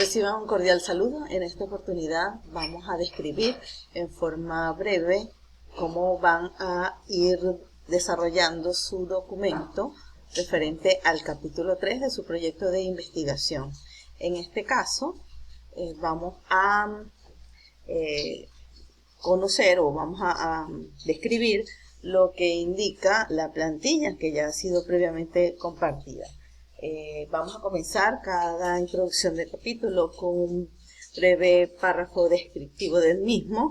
Reciban un cordial saludo. En esta oportunidad vamos a describir en forma breve cómo van a ir desarrollando su documento referente al capítulo 3 de su proyecto de investigación. En este caso, vamos a conocer o vamos a describir lo que indica la plantilla que ya ha sido previamente compartida. Vamos a comenzar cada introducción de capítulo con un breve párrafo descriptivo del mismo,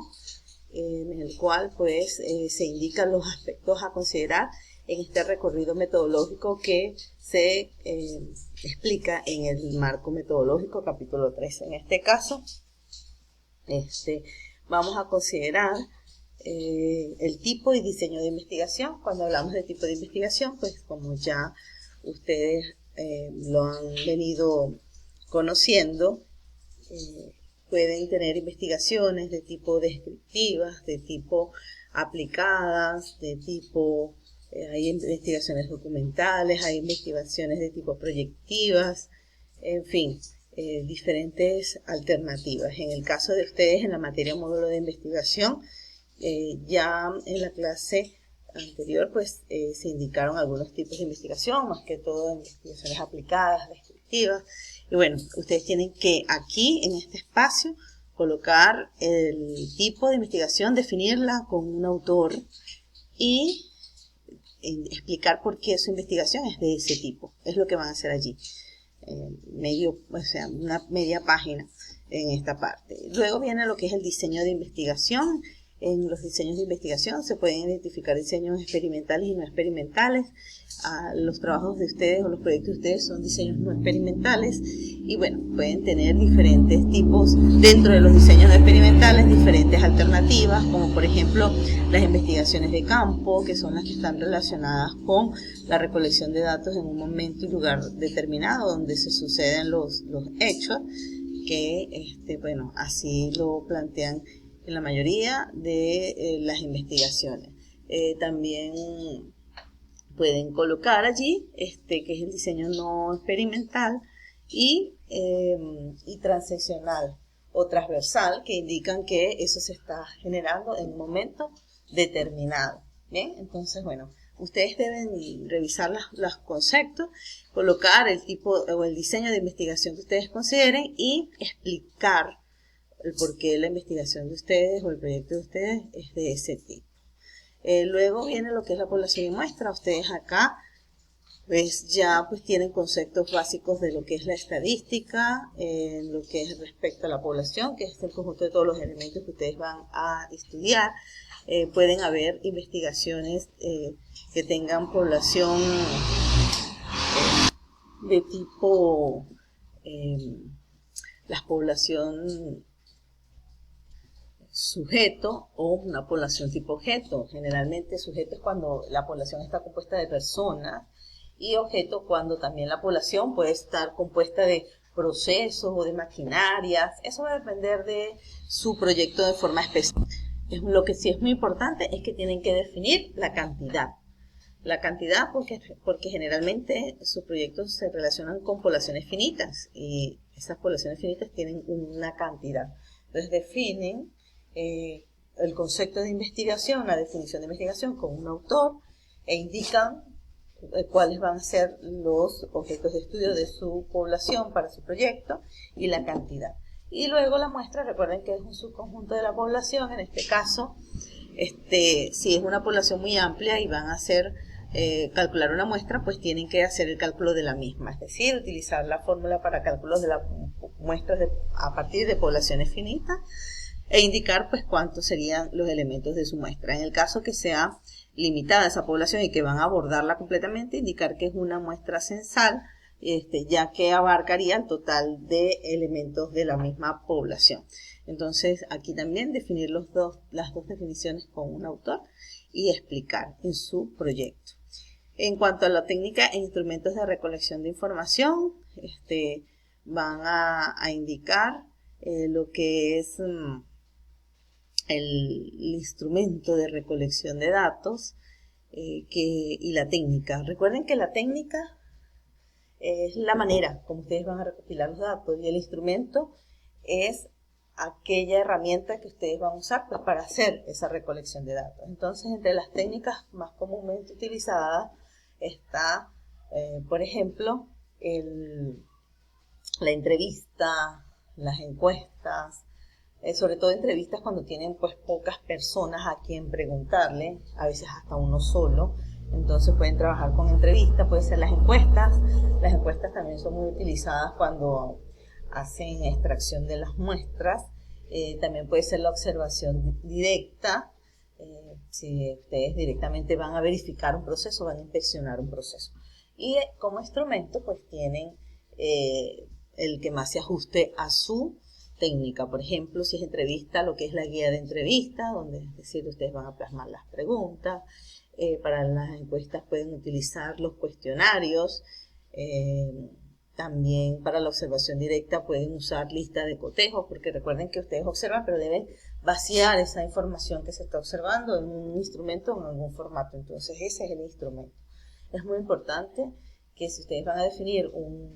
en el cual pues se indican los aspectos a considerar en este recorrido metodológico que se explica en el marco metodológico capítulo 3. En este caso, vamos a considerar el tipo y diseño de investigación. Cuando hablamos de tipo de investigación, pues como ya ustedes lo han venido conociendo, pueden tener investigaciones de tipo descriptivas, de tipo aplicadas, de tipo, hay investigaciones documentales, hay investigaciones de tipo proyectivas, en fin, diferentes alternativas. En el caso de ustedes en la materia módulo de investigación, ya en la clase anterior pues se indicaron algunos tipos de investigación, más que todo investigaciones aplicadas, descriptivas, y bueno, ustedes tienen que aquí en este espacio colocar el tipo de investigación, definirla con un autor y explicar por qué su investigación es de ese tipo. Es lo que van a hacer allí, una media página en esta parte. Luego viene lo que es el diseño de investigación. En los diseños de investigación se pueden identificar diseños experimentales y no experimentales. Los trabajos de ustedes o los proyectos de ustedes son diseños no experimentales y bueno, pueden tener diferentes tipos dentro de los diseños no experimentales, diferentes alternativas, como por ejemplo las investigaciones de campo, que son las que están relacionadas con la recolección de datos en un momento y lugar determinado donde se suceden los hechos, que bueno, así lo plantean en la mayoría de las investigaciones. También pueden colocar allí que es el diseño no experimental y transeccional o transversal, que indican que eso se está generando en un momento determinado. Bien, entonces bueno, ustedes deben revisar los conceptos, colocar el tipo o el diseño de investigación que ustedes consideren y explicar el por qué la investigación de ustedes o el proyecto de ustedes es de ese tipo. Luego viene lo que es la población y muestra. Ustedes acá pues ya pues tienen conceptos básicos de lo que es la estadística, lo que es respecto a la población, que es el conjunto de todos los elementos que ustedes van a estudiar. Pueden haber investigaciones que tengan población de tipo la población sujeto o una población tipo objeto. Generalmente sujeto es cuando la población está compuesta de personas y objeto cuando también la población puede estar compuesta de procesos o de maquinarias. Eso va a depender de su proyecto de forma específica. Lo que sí es muy importante es que tienen que definir la cantidad. La cantidad porque generalmente sus proyectos se relacionan con poblaciones finitas y esas poblaciones finitas tienen una cantidad. Entonces definen el concepto de investigación, la definición de investigación con un autor e indican cuáles van a ser los objetos de estudio de su población para su proyecto y la cantidad. Y luego la muestra, recuerden que es un subconjunto de la población. En este caso, si es una población muy amplia y van a hacer calcular una muestra, pues tienen que hacer el cálculo de la misma, es decir, utilizar la fórmula para cálculos de las muestras a partir de poblaciones finitas e indicar pues cuántos serían los elementos de su muestra. En el caso que sea limitada esa población y que van a abordarla completamente, indicar que es una muestra censal, ya que abarcaría el total de elementos de la misma población. Entonces aquí también definir las dos definiciones con un autor y explicar en su proyecto. En cuanto a la técnica e instrumentos de recolección de información, van a indicar lo que es el instrumento de recolección de datos y la técnica. Recuerden que la técnica es la manera como ustedes van a recopilar los datos, y el instrumento es aquella herramienta que ustedes van a usar pues, para hacer esa recolección de datos. Entonces, entre las técnicas más comúnmente utilizadas está, por ejemplo, la entrevista, las encuestas, sobre todo entrevistas cuando tienen pues pocas personas a quien preguntarle, a veces hasta uno solo. Entonces pueden trabajar con entrevistas, pueden ser las encuestas. Las encuestas también son muy utilizadas cuando hacen extracción de las muestras. También puede ser la observación directa. Si ustedes directamente van a verificar un proceso, van a inspeccionar un proceso. Y como instrumento pues tienen el que más se ajuste a su técnica. Por ejemplo, si es entrevista, lo que es la guía de entrevista, donde es decir, ustedes van a plasmar las preguntas. Para las encuestas pueden utilizar los cuestionarios. También para la observación directa pueden usar lista de cotejo, porque recuerden que ustedes observan, pero deben vaciar esa información que se está observando en un instrumento o en algún formato. Entonces ese es el instrumento. Es muy importante que si ustedes van a definir,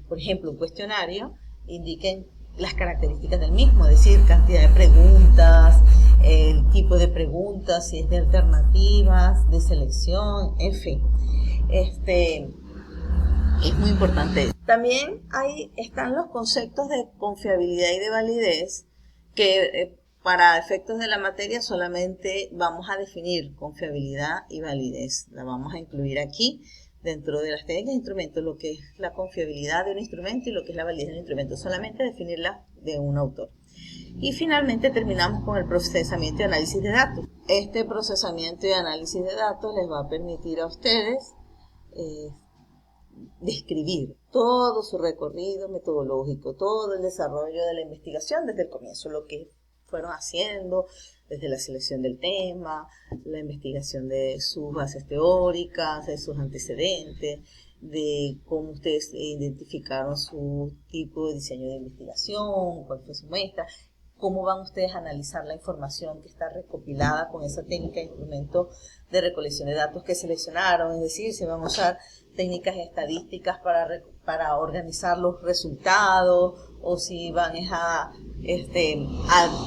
por ejemplo, un cuestionario, indiquen las características del mismo, es decir, cantidad de preguntas, el tipo de preguntas, si es de alternativas, de selección, en fin. Es muy importante. También ahí están los conceptos de confiabilidad y de validez, que para efectos de la materia solamente vamos a definir confiabilidad y validez. La vamos a incluir aquí dentro de las técnicas de instrumentos, lo que es la confiabilidad de un instrumento y lo que es la validez de un instrumento, solamente definirla de un autor. Y finalmente terminamos con el procesamiento y análisis de datos. Este procesamiento y análisis de datos les va a permitir a ustedes describir todo su recorrido metodológico, todo el desarrollo de la investigación desde el comienzo, lo que fueron haciendo desde la selección del tema, la investigación de sus bases teóricas, de sus antecedentes, de cómo ustedes identificaron su tipo de diseño de investigación, cuál fue su muestra, cómo van ustedes a analizar la información que está recopilada con esa técnica de instrumento de recolección de datos que seleccionaron, es decir, si van a usar técnicas estadísticas para organizar los resultados, o si van a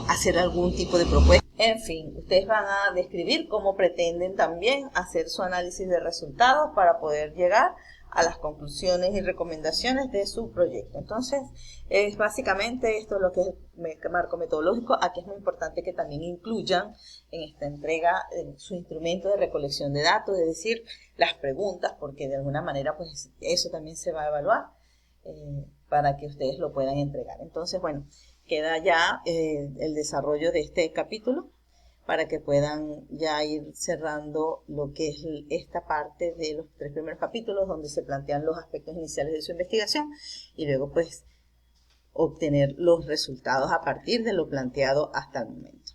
hacer algún tipo de propuesta. En fin, ustedes van a describir cómo pretenden también hacer su análisis de resultados para poder llegar a las conclusiones y recomendaciones de su proyecto. Entonces, es básicamente esto lo que es el marco metodológico. Aquí es muy importante que también incluyan en esta entrega su instrumento de recolección de datos, es decir, las preguntas, porque de alguna manera pues eso también se va a evaluar para que ustedes lo puedan entregar. Entonces, bueno, queda ya el desarrollo de este capítulo, para que puedan ya ir cerrando lo que es esta parte de los 3 primeros capítulos, donde se plantean los aspectos iniciales de su investigación, y luego pues obtener los resultados a partir de lo planteado hasta el momento.